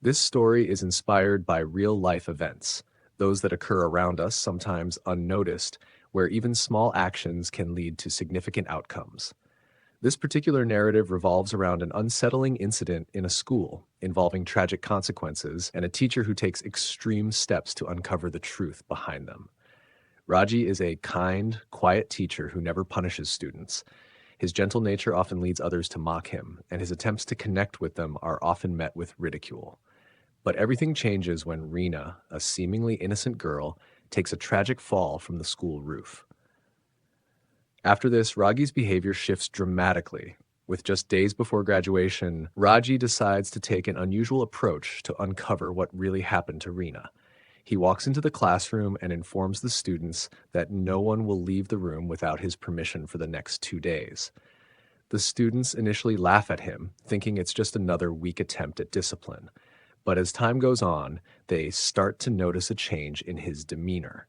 This story is inspired by real-life events, those that occur around us, sometimes unnoticed, where even small actions can lead to significant outcomes. This particular narrative revolves around an unsettling incident in a school involving tragic consequences and a teacher who takes extreme steps to uncover the truth behind them. Raji is a kind, quiet teacher who never punishes students. His gentle nature often leads others to mock him, and his attempts to connect with them are often met with ridicule. But everything changes when Rena, a seemingly innocent girl, takes a tragic fall from the school roof. After this, Ragi's behavior shifts dramatically. With just days before graduation, Raji decides to take an unusual approach to uncover what really happened to Rena. He walks into the classroom and informs the students that no one will leave the room without his permission for the next 2 days. The students initially laugh at him, thinking it's just another weak attempt at discipline. But as time goes on, they start to notice a change in his demeanor.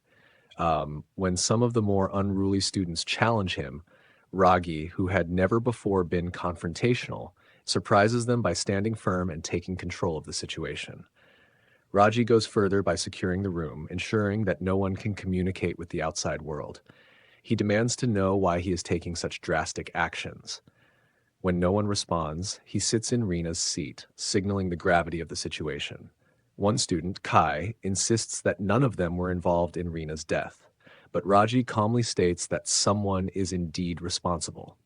When some of the more unruly students challenge him, Ragi, who had never before been confrontational, surprises them by standing firm and taking control of the situation. Raji goes further by securing the room, ensuring that no one can communicate with the outside world. He demands to know why he is taking such drastic actions. When no one responds, he sits in Rena's seat, signaling the gravity of the situation. One student, Kai, insists that none of them were involved in Rena's death, but Raji calmly states that someone is indeed responsible.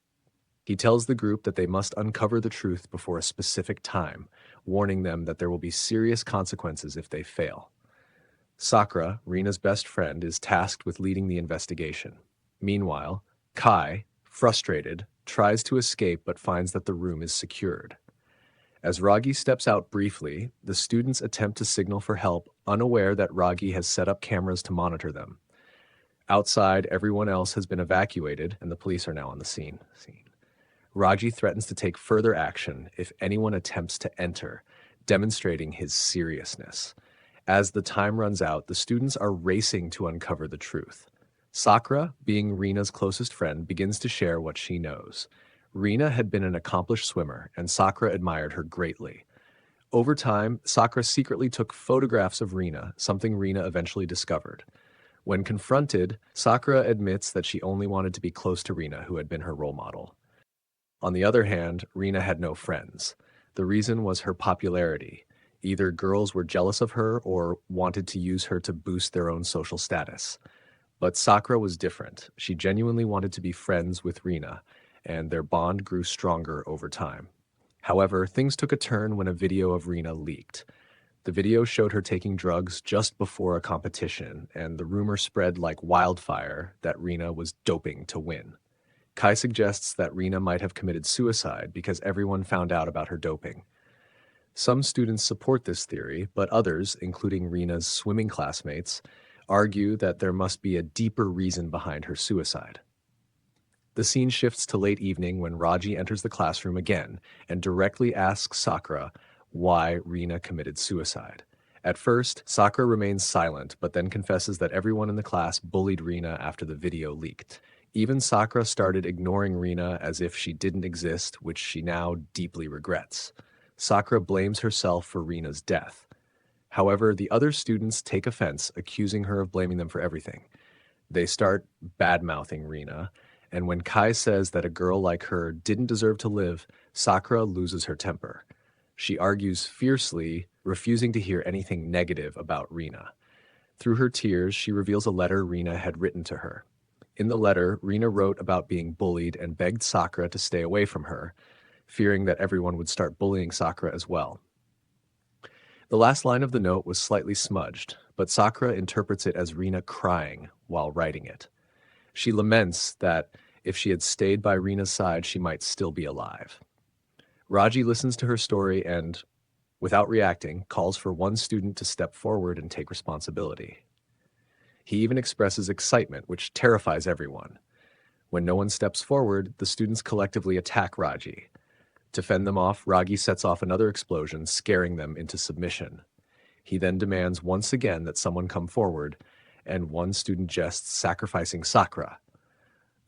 He tells the group that they must uncover the truth before a specific time, warning them that there will be serious consequences if they fail. Sakura, Rena's best friend, is tasked with leading the investigation. Meanwhile, Kai, frustrated, tries to escape but finds that the room is secured. As Ragi steps out briefly, the students attempt to signal for help, unaware that Ragi has set up cameras to monitor them. Outside, everyone else has been evacuated, and the police are now on the scene. Raji threatens to take further action if anyone attempts to enter, demonstrating his seriousness. As the time runs out, the students are racing to uncover the truth. Sakura, being Rena's closest friend, begins to share what she knows. Rena had been an accomplished swimmer, and Sakura admired her greatly. Over time, Sakura secretly took photographs of Rena, something Rena eventually discovered. When confronted, Sakura admits that she only wanted to be close to Rena, who had been her role model. On the other hand, Rena had no friends. The reason was her popularity. Either girls were jealous of her or wanted to use her to boost their own social status. But Sakura was different. She genuinely wanted to be friends with Rena, and their bond grew stronger over time. However, things took a turn when a video of Rena leaked. The video showed her taking drugs just before a competition, and the rumor spread like wildfire that Rena was doping to win. Kai suggests that Rena might have committed suicide because everyone found out about her doping. Some students support this theory, but others, including Rena's swimming classmates, argue that there must be a deeper reason behind her suicide. The scene shifts to late evening when Raji enters the classroom again and directly asks Sakura why Rena committed suicide. At first, Sakura remains silent, but then confesses that everyone in the class bullied Rena after the video leaked. Even Sakura started ignoring Rena as if she didn't exist, which she now deeply regrets. Sakura blames herself for Rena's death. However, the other students take offense, accusing her of blaming them for everything. They start bad-mouthing Rena, and when Kai says that a girl like her didn't deserve to live, Sakura loses her temper. She argues fiercely, refusing to hear anything negative about Rena. Through her tears, she reveals a letter Rena had written to her. In the letter, Rena wrote about being bullied and begged Sakura to stay away from her, fearing that everyone would start bullying Sakura as well. The last line of the note was slightly smudged, but Sakura interprets it as Rena crying while writing it. She laments that if she had stayed by Rena's side, she might still be alive. Raji listens to her story and, without reacting, calls for one student to step forward and take responsibility. He even expresses excitement, which terrifies everyone. When no one steps forward, the students collectively attack Raji. To fend them off, Ragi sets off another explosion, scaring them into submission. He then demands once again that someone come forward, and one student jests, sacrificing Sakura.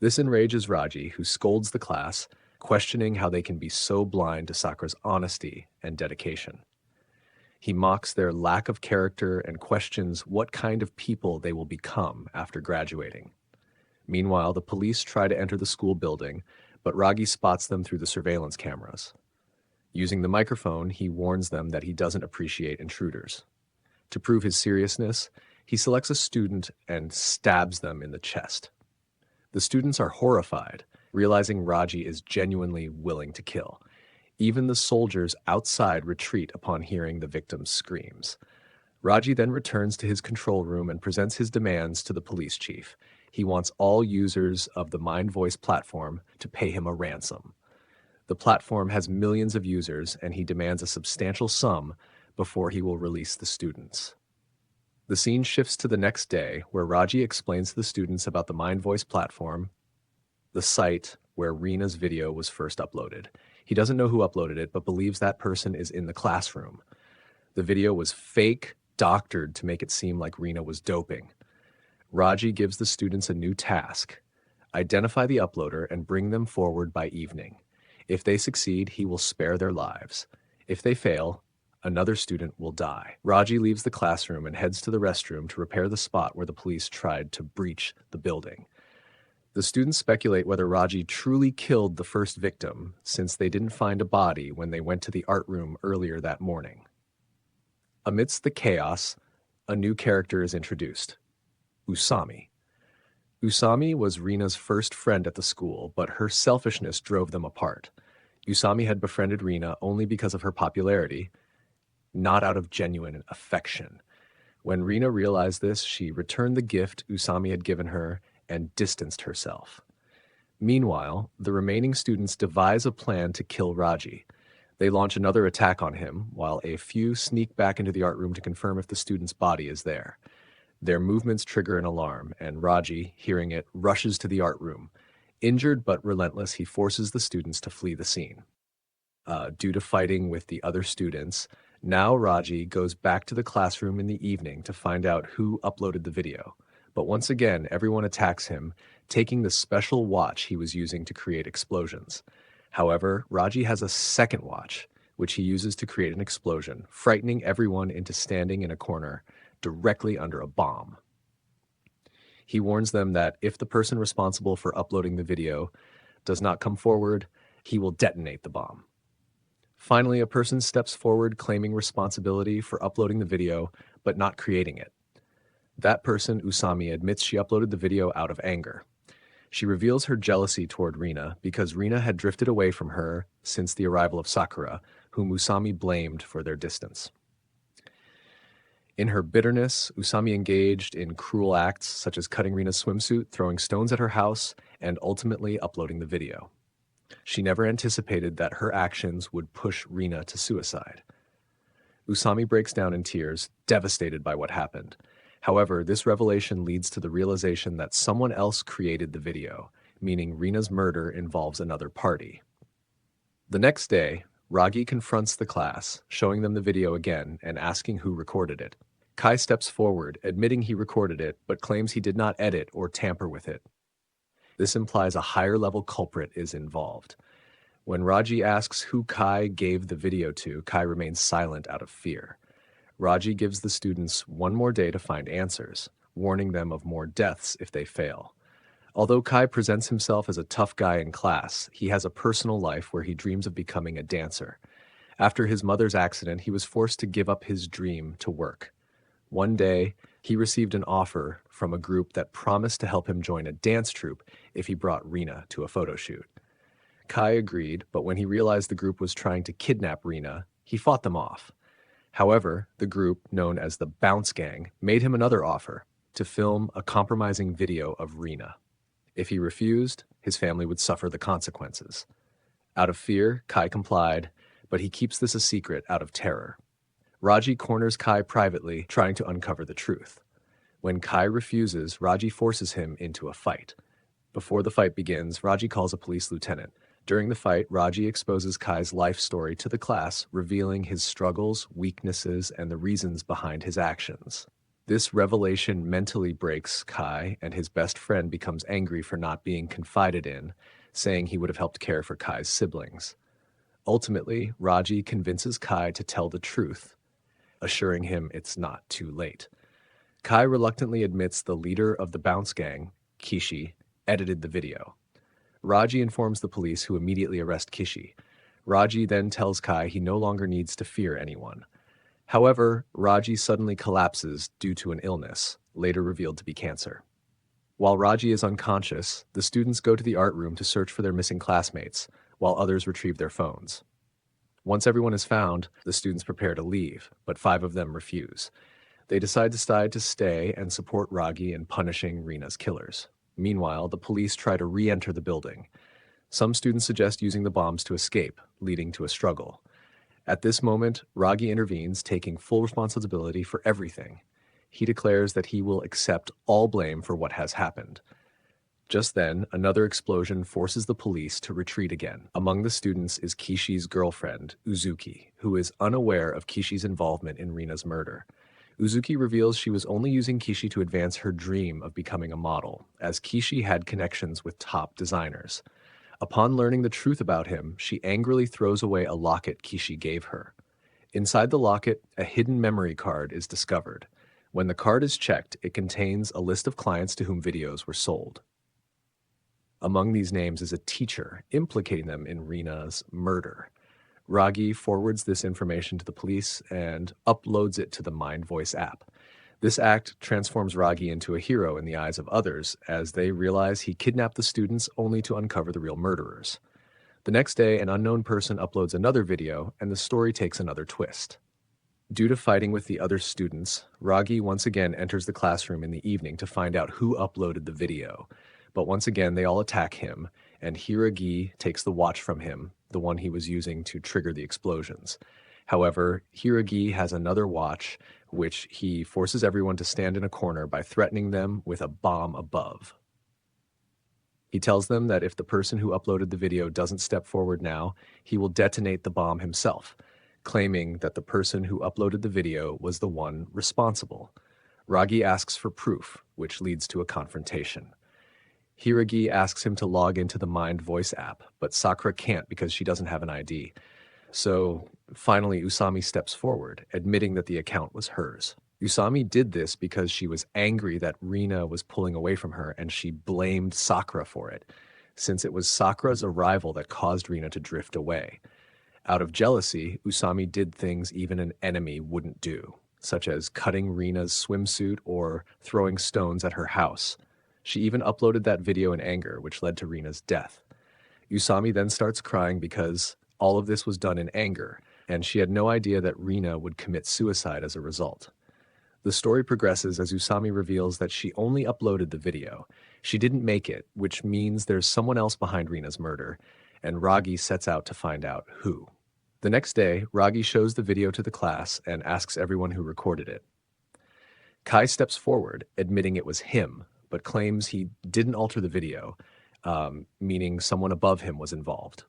This enrages Raji, who scolds the class, questioning how they can be so blind to Sakura's honesty and dedication. He mocks their lack of character and questions what kind of people they will become after graduating. Meanwhile, the police try to enter the school building, but Ragi spots them through the surveillance cameras. Using the microphone, he warns them that he doesn't appreciate intruders. To prove his seriousness, he selects a student and stabs them in the chest. The students are horrified, realizing Raji is genuinely willing to kill. Even the soldiers outside retreat upon hearing the victim's screams. Raji then returns to his control room and presents his demands to the police chief. He wants all users of the Mind Voice platform to pay him a ransom. The platform has millions of users, and he demands a substantial sum before he will release the students. The scene shifts to the next day, where Raji explains to the students about the Mind Voice platform, the site where Rina's video was first uploaded. He doesn't know who uploaded it, but believes that person is in the classroom. The video was fake, doctored to make it seem like Rina was doping. Raji gives the students a new task: identify the uploader and bring them forward by evening. If they succeed, he will spare their lives. If they fail, another student will die. Raji leaves the classroom and heads to the restroom to repair the spot where the police tried to breach the building. The students speculate whether Raji truly killed the first victim, since they didn't find a body when they went to the art room earlier that morning. Amidst the chaos, a new character is introduced: Usami. Usami was Rina's first friend at the school, but her selfishness drove them apart. Usami had befriended Rina only because of her popularity, not out of genuine affection. When Rina realized this, she returned the gift Usami had given her and distanced herself. Meanwhile, the remaining students devise a plan to kill Raji. They launch another attack on him, while a few sneak back into the art room to confirm if the student's body is there. Their movements trigger an alarm, and Raji, hearing it, rushes to the art room. Injured but relentless, he forces the students to flee the scene. Due to fighting with the other students, now Raji goes back to the classroom in the evening to find out who uploaded the video. But once again, everyone attacks him, taking the special watch he was using to create explosions. However, Raji has a second watch, which he uses to create an explosion, frightening everyone into standing in a corner directly under a bomb. He warns them that if the person responsible for uploading the video does not come forward, he will detonate the bomb. Finally, a person steps forward claiming responsibility for uploading the video, but not creating it. That person, Usami, admits she uploaded the video out of anger. She reveals her jealousy toward Rina because Rina had drifted away from her since the arrival of Sakura, whom Usami blamed for their distance. In her bitterness, Usami engaged in cruel acts such as cutting Rina's swimsuit, throwing stones at her house, and ultimately uploading the video. She never anticipated that her actions would push Rina to suicide. Usami breaks down in tears, devastated by what happened. However, this revelation leads to the realization that someone else created the video, meaning Rina's murder involves another party. The next day, Ragi confronts the class, showing them the video again and asking who recorded it. Kai steps forward, admitting he recorded it, but claims he did not edit or tamper with it. This implies a higher-level culprit is involved. When Raji asks who Kai gave the video to, Kai remains silent out of fear. Raji gives the students one more day to find answers, warning them of more deaths if they fail. Although Kai presents himself as a tough guy in class, he has a personal life where he dreams of becoming a dancer. After his mother's accident, he was forced to give up his dream to work. One day, he received an offer from a group that promised to help him join a dance troupe if he brought Rina to a photo shoot. Kai agreed, but when he realized the group was trying to kidnap Rina, he fought them off. However, the group, known as the Bounce Gang, made him another offer: to film a compromising video of Rina. If he refused, his family would suffer the consequences. Out of fear, Kai complied, but he keeps this a secret out of terror. Raji corners Kai privately, trying to uncover the truth. When Kai refuses, Raji forces him into a fight. Before the fight begins, Raji calls a police lieutenant. During the fight, Raji exposes Kai's life story to the class, revealing his struggles, weaknesses, and the reasons behind his actions. This revelation mentally breaks Kai, and his best friend becomes angry for not being confided in, saying he would have helped care for Kai's siblings. Ultimately, Raji convinces Kai to tell the truth. assuring him it's not too late. Kai reluctantly admits the leader of the bounce gang, Kishi, edited the video. Raji informs the police, who immediately arrest Kishi. Raji then tells Kai he no longer needs to fear anyone. However, Raji suddenly collapses due to an illness, later revealed to be cancer. While Raji is unconscious, the students go to the art room to search for their missing classmates, while others retrieve their phones. Once everyone is found, the students prepare to leave, but 5 of them refuse. They decide to stay and support Raji in punishing Rina's killers. Meanwhile, the police try to re-enter the building. Some students suggest using the bombs to escape, leading to a struggle. At this moment, Raji intervenes, taking full responsibility for everything. He declares that he will accept all blame for what has happened. Just then, another explosion forces the police to retreat again. Among the students is Kishi's girlfriend, Uzuki, who is unaware of Kishi's involvement in Rina's murder. Uzuki reveals she was only using Kishi to advance her dream of becoming a model, as Kishi had connections with top designers. Upon learning the truth about him, she angrily throws away a locket Kishi gave her. Inside the locket, a hidden memory card is discovered. When the card is checked, it contains a list of clients to whom videos were sold. Among these names is a teacher, implicating them in Rina's murder. Raji forwards this information to the police and uploads it to the Mind Voice app. This act transforms Raji into a hero in the eyes of others, as they realize he kidnapped the students only to uncover the real murderers. The next day, an unknown person uploads another video, and the story takes another twist. Due to fighting with the other students, Raji once again enters the classroom in the evening to find out who uploaded the video. But once again, they all attack him, and Hiragi takes the watch from him, the one he was using to trigger the explosions. However, Hiragi has another watch, which he forces everyone to stand in a corner by threatening them with a bomb above. He tells them that if the person who uploaded the video doesn't step forward now, he will detonate the bomb himself, claiming that the person who uploaded the video was the one responsible. Raji asks for proof, which leads to a confrontation. Hiragi asks him to log into the Mind Voice app, but Sakura can't because she doesn't have an ID. So finally, Usami steps forward, admitting that the account was hers. Usami did this because she was angry that Rina was pulling away from her, and she blamed Sakura for it, since it was Sakura's arrival that caused Rina to drift away. Out of jealousy, Usami did things even an enemy wouldn't do, such as cutting Rina's swimsuit or throwing stones at her house. She even uploaded that video in anger, which led to Rina's death. Usami then starts crying because all of this was done in anger, and she had no idea that Rina would commit suicide as a result. The story progresses as Usami reveals that she only uploaded the video. She didn't make it, which means there's someone else behind Rina's murder, and Raji sets out to find out who. The next day, Raji shows the video to the class and asks everyone who recorded it. Kai steps forward, admitting it was him, but claims he didn't alter the video, meaning someone above him was involved.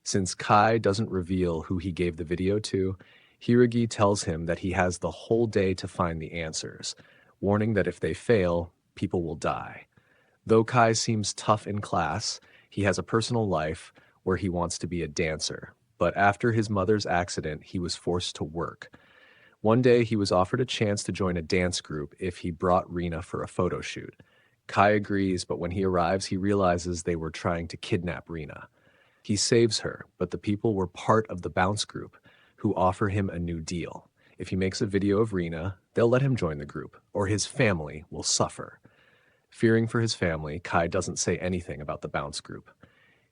Since Kai doesn't reveal who he gave the video to, Hiragi tells him that he has the whole day to find the answers, warning that if they fail, people will die. Though Kai seems tough in class, he has a personal life where he wants to be a dancer, but after his mother's accident, he was forced to work. One day, he was offered a chance to join a dance group if he brought Rina for a photo shoot. Kai agrees, but when he arrives, he realizes they were trying to kidnap Rina. He saves her, but the people were part of the bounce group, who offer him a new deal. If he makes a video of Rina, they'll let him join the group, or his family will suffer. Fearing for his family, Kai doesn't say anything about the bounce group.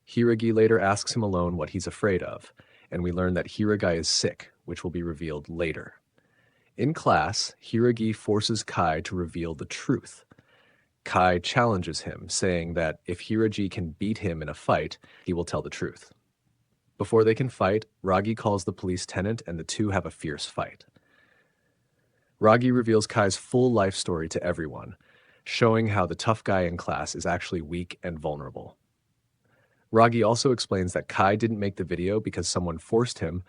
Hiragi later asks him alone what he's afraid of, and we learn that Hiragi is sick, which will be revealed later. In class, Hiragi forces Kai to reveal the truth. Kai challenges him, saying that if Hiragi can beat him in a fight, he will tell the truth. Before they can fight, Raji calls the police tenant and the two have a fierce fight. Raji reveals Kai's full life story to everyone, showing how the tough guy in class is actually weak and vulnerable. Raji also explains that Kai didn't make the video because someone forced him,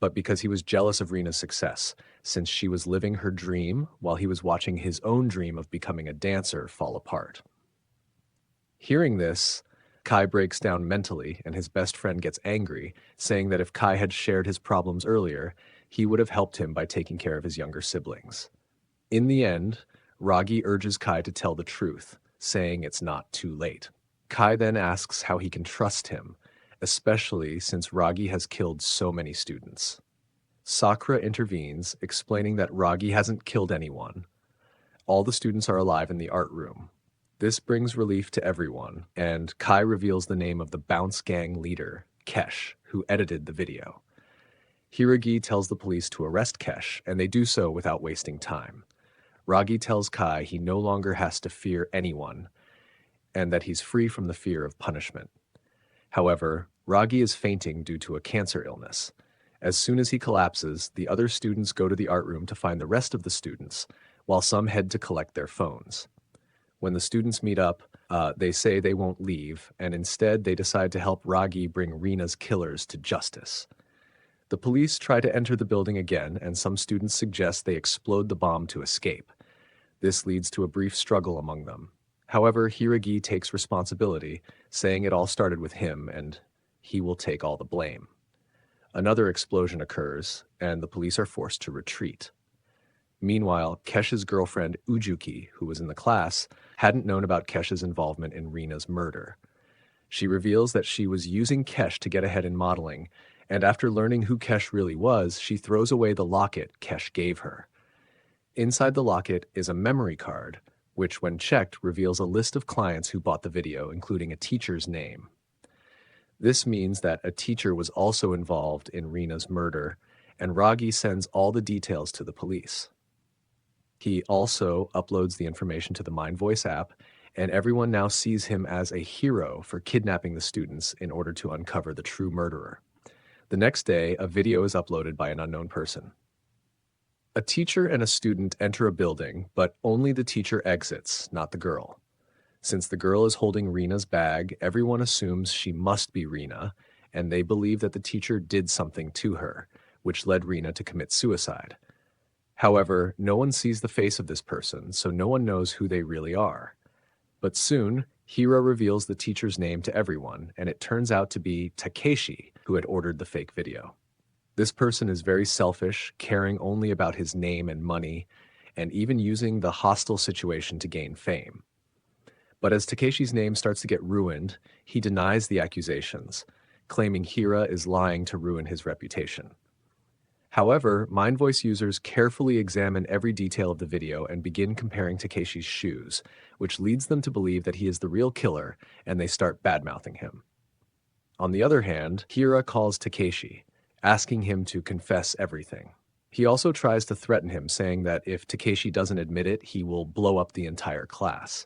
but because he was jealous of Rina's success, since she was living her dream while he was watching his own dream of becoming a dancer fall apart. Hearing this, Kai breaks down mentally, and his best friend gets angry, saying that if Kai had shared his problems earlier, he would have helped him by taking care of his younger siblings. In the end, Ragi urges Kai to tell the truth, saying it's not too late. Kai then asks how he can trust him, especially since Ragi has killed so many students. Sakura intervenes, explaining that Ragi hasn't killed anyone. All the students are alive in the art room. This brings relief to everyone, and Kai reveals the name of the Bounce Gang leader, Kesh, who edited the video. Hiragi tells the police to arrest Kesh, and they do so without wasting time. Ragi tells Kai he no longer has to fear anyone, and that he's free from the fear of punishment. However, Ragi is fainting due to a cancer illness. As soon as he collapses, the other students go to the art room to find the rest of the students, while some head to collect their phones. When the students meet up, they say they won't leave, and instead they decide to help Ragi bring Rina's killers to justice. The police try to enter the building again, and some students suggest they explode the bomb to escape. This leads to a brief struggle among them. However, Hiragi takes responsibility, saying it all started with him and he will take all the blame. Another explosion occurs, and the police are forced to retreat. Meanwhile, Kesh's girlfriend Ujuki, who was in the class, hadn't known about Kesh's involvement in Rina's murder. She reveals that she was using Kesh to get ahead in modeling, and after learning who Kesh really was, she throws away the locket Kesh gave her. Inside the locket is a memory card, which when checked reveals a list of clients who bought the video, including a teacher's name. This means that a teacher was also involved in Rina's murder, and Ragi sends all the details to the police. He also uploads the information to the Mind Voice app, and everyone now sees him as a hero for kidnapping the students in order to uncover the true murderer. The next day, a video is uploaded by an unknown person. A teacher and a student enter a building, but only the teacher exits, not the girl. Since the girl is holding Rina's bag, everyone assumes she must be Rina, and they believe that the teacher did something to her, which led Rina to commit suicide. However, no one sees the face of this person, so no one knows who they really are. But soon, Hira reveals the teacher's name to everyone, and it turns out to be Takeshi, who had ordered the fake video. This person is very selfish, caring only about his name and money, and even using the hostile situation to gain fame. But as Takeshi's name starts to get ruined, he denies the accusations, claiming Hira is lying to ruin his reputation. However, Mind Voice users carefully examine every detail of the video and begin comparing Takeshi's shoes, which leads them to believe that he is the real killer, and they start badmouthing him. On the other hand, Hira calls Takeshi, asking him to confess everything. He also tries to threaten him, saying that if Takeshi doesn't admit it, he will blow up the entire class.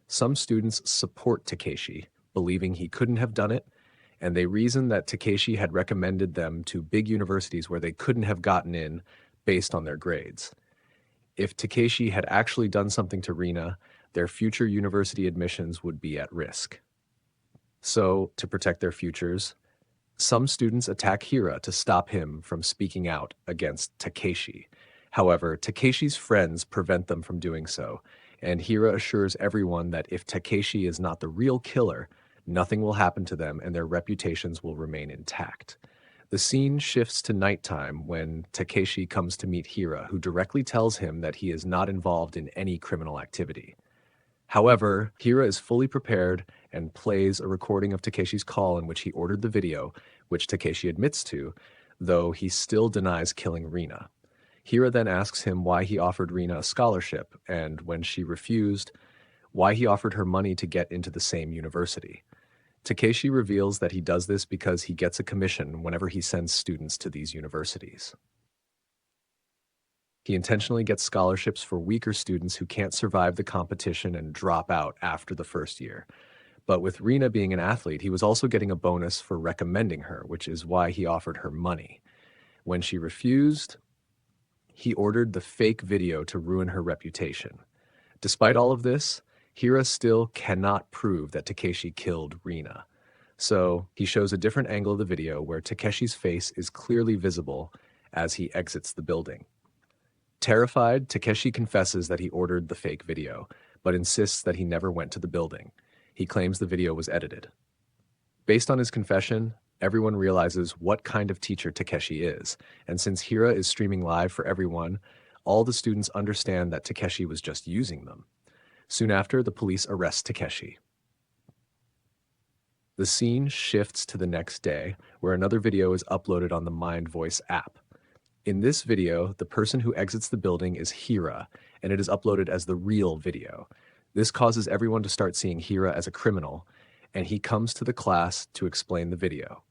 Some students support Takeshi, believing he couldn't have done it, and they reason that Takeshi had recommended them to big universities where they couldn't have gotten in based on their grades. If Takeshi had actually done something to Rina, their future university admissions would be at risk. So, to protect their futures, some students attack Hira to stop him from speaking out against Takeshi. However, Takeshi's friends prevent them from doing so, and Hira assures everyone that if Takeshi is not the real killer, nothing will happen to them and their reputations will remain intact. The scene shifts to nighttime when Takeshi comes to meet Hira, who directly tells him that he is not involved in any criminal activity. However, Hira is fully prepared and plays a recording of Takeshi's call in which he ordered the video, which Takeshi admits to, though he still denies killing Rina. Hira then asks him why he offered Rina a scholarship, and when she refused, why he offered her money to get into the same university. Takeshi reveals that he does this because he gets a commission whenever he sends students to these universities. He intentionally gets scholarships for weaker students who can't survive the competition and drop out after the first year. But with Rina being an athlete, he was also getting a bonus for recommending her, which is why he offered her money. When she refused, he ordered the fake video to ruin her reputation. Despite all of this, Hira still cannot prove that Takeshi killed Rina. So he shows a different angle of the video where Takeshi's face is clearly visible as he exits the building. Terrified, Takeshi confesses that he ordered the fake video, but insists that he never went to the building. He claims the video was edited. Based on his confession, everyone realizes what kind of teacher Takeshi is, and since Hira is streaming live for everyone, all the students understand that Takeshi was just using them. Soon after, the police arrest Takeshi. The scene shifts to the next day, where another video is uploaded on the Mind Voice app. In this video, the person who exits the building is Hira, and it is uploaded as the real video. This causes everyone to start seeing Hira as a criminal, and he comes to the class to explain the video.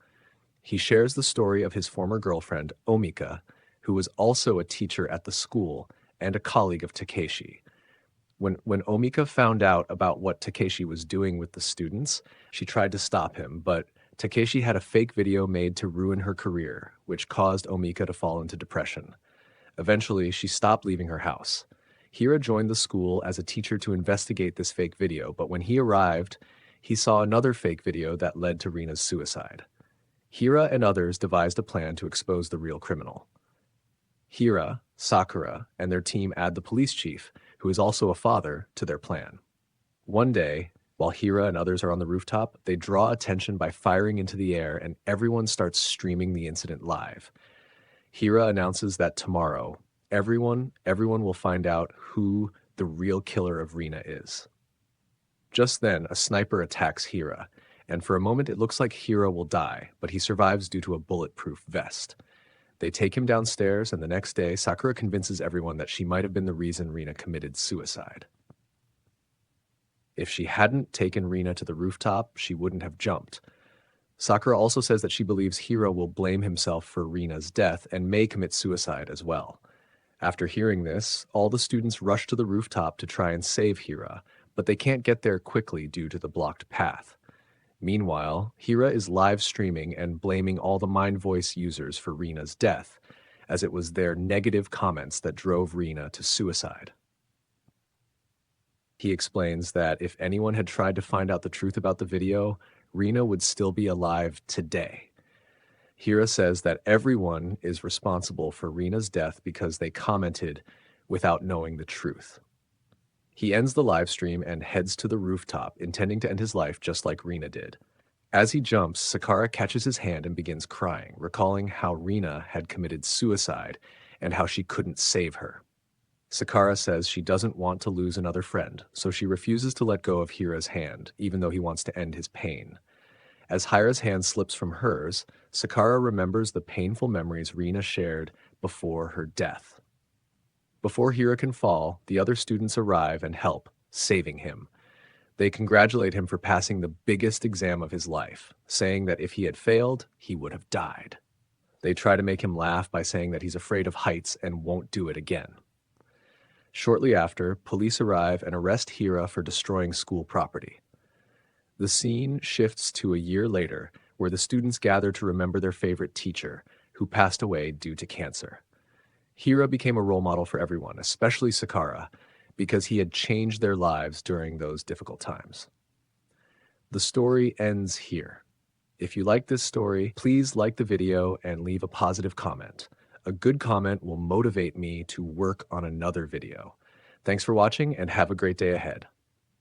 He shares the story of his former girlfriend, Omika, who was also a teacher at the school and a colleague of Takeshi. When Omika found out about what Takeshi was doing with the students, she tried to stop him, but Takeshi had a fake video made to ruin her career, which caused Omika to fall into depression. Eventually, she stopped leaving her house. Hira joined the school as a teacher to investigate this fake video, but when he arrived, he saw another fake video that led to Rina's suicide. Hira and others devised a plan to expose the real criminal. Hira, Sakura, and their team add the police chief, who is also a father, to their plan. One day, while Hira and others are on the rooftop, they draw attention by firing into the air and everyone starts streaming the incident live. Hira announces that tomorrow, everyone will find out who the real killer of Rina is. Just then, a sniper attacks Hira, and for a moment it looks like Hira will die, but he survives due to a bulletproof vest. They take him downstairs, and the next day, Sakura convinces everyone that she might have been the reason Rina committed suicide. If she hadn't taken Rina to the rooftop, she wouldn't have jumped. Sakura also says that she believes Hira will blame himself for Rina's death and may commit suicide as well. After hearing this, all the students rush to the rooftop to try and save Hira, but they can't get there quickly due to the blocked path. Meanwhile, Hira is live streaming and blaming all the Mind Voice users for Rina's death, as it was their negative comments that drove Rina to suicide. He explains that if anyone had tried to find out the truth about the video, Rina would still be alive today. Hira says that everyone is responsible for Rina's death because they commented without knowing the truth. He ends the live stream and heads to the rooftop, intending to end his life just like Rina did. As he jumps, Sakura catches his hand and begins crying, recalling how Rina had committed suicide and how she couldn't save her. Sakura says she doesn't want to lose another friend, so she refuses to let go of Hira's hand, even though he wants to end his pain. As Hira's hand slips from hers, Sakura remembers the painful memories Rina shared before her death. Before Hira can fall, the other students arrive and help, saving him. They congratulate him for passing the biggest exam of his life, saying that if he had failed, he would have died. They try to make him laugh by saying that he's afraid of heights and won't do it again. Shortly after, police arrive and arrest Hira for destroying school property. The scene shifts to a year later, where the students gather to remember their favorite teacher, who passed away due to cancer. Hira became a role model for everyone, especially Sakura, because he had changed their lives during those difficult times. The story ends here. If you like this story, please like the video and leave a positive comment. A good comment will motivate me to work on another video. Thanks for watching and have a great day ahead.